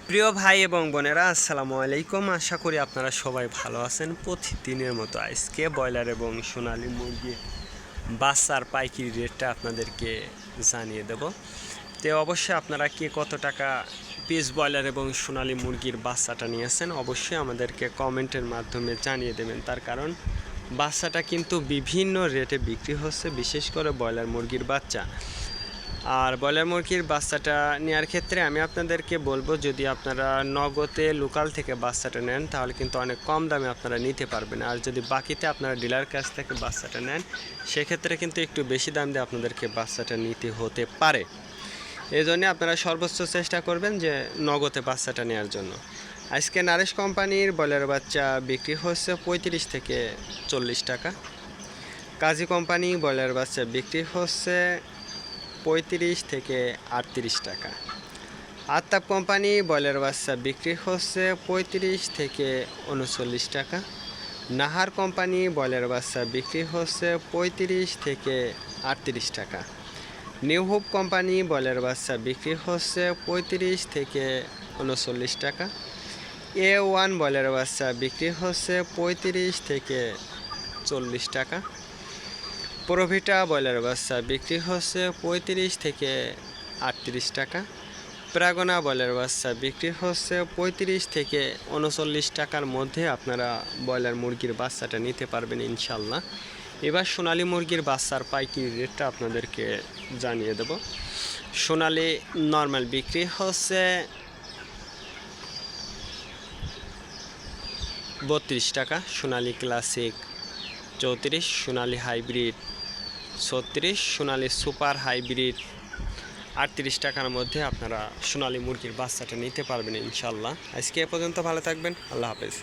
প্রিয় ভাই এবং বোনেরা, আসসালামু আলাইকুম। আশা করি আপনারা সবাই ভালো আছেন। প্রতিদিনের মতো আজকে ব্রয়লার এবং সোনালী মুরগির বাচ্চার পাইকারি রেটটা আপনাদেরকে জানিয়ে দেব। তো অবশ্যই আপনারা কে কত টাকা পিস ব্রয়লার এবং সোনালী মুরগির বাচ্চাটা নিয়েছেন অবশ্যই আমাদেরকে কমেন্টের মাধ্যমে জানিয়ে দেবেন। তার কারণ বাচ্চাটা কিন্তু বিভিন্ন রেটে বিক্রি হচ্ছে, বিশেষ করে ব্রয়লার মুরগির বাচ্চা। আর ব্রয়লার মুরগির বাচ্চাটা নেওয়ার ক্ষেত্রে আমি আপনাদেরকে বলবো, যদি আপনারা নগদে লোকাল থেকে বাচ্চাটা নেন তাহলে কিন্তু অনেক কম দামে আপনারা নিতে পারবেন। আর যদি বাকিতে আপনারা ডিলার কাছ থেকে বাচ্চাটা নেন সেক্ষেত্রে কিন্তু একটু বেশি দাম দিয়ে আপনাদেরকে বাচ্চাটা নিতে হতে পারে। এই জন্য আপনারা সর্বোচ্চ চেষ্টা করবেন যে নগদে বাচ্চাটা নেওয়ার জন্য। আজকে নারিশ কোম্পানির ব্রয়লার বাচ্চা বিক্রি হচ্ছে 35 থেকে 40 টাকা। কাজী কোম্পানি ব্রয়লার বাচ্চা বিক্রি হচ্ছে 35 থেকে 38 টাকা। আত্তাব কোম্পানি ব্রয়লার বাচ্চা বিক্রি হচ্ছে 35 থেকে 39 টাকা। নাহার কোম্পানি ব্রয়লার বাচ্চা বিক্রি হচ্ছে 35 থেকে 38 টাকা। নিউ হোপ কোম্পানি ব্রয়লার বাচ্চা বিক্রি হচ্ছে 35 থেকে 39 টাকা। A1 ব্রয়লার বাচ্চা বিক্রি হচ্ছে 35 থেকে 40 টাকা। প্রোভিটা ব্রয়লার বাচ্চা বিক্রি হচ্ছে 35 থেকে 38 টাকা। প্রাগনা ব্রয়লার বাচ্চা বিক্রি হচ্ছে 35 থেকে 39 টাকার মধ্যে আপনারা ব্রয়লার মুরগির বাচ্চাটা নিতে পারবেন ইনশাল্লাহ। এবার সোনালী মুরগির বাচ্চার পাইকারি রেটটা আপনাদেরকে জানিয়ে দেব। সোনালী নর্মাল বিক্রি হচ্ছে 32 টাকা, সোনালী ক্লাসিক 34, সোনালী হাইব্রিড 36, সোনালী সুপার হাইব্রিড 38 টাকার মধ্যে আপনারা সোনালী মুরগির বাচ্চাটা নিতে পারবেন ইনশাল্লাহ। আজকে এ পর্যন্ত, ভালো থাকবেন, আল্লাহ হাফেজ।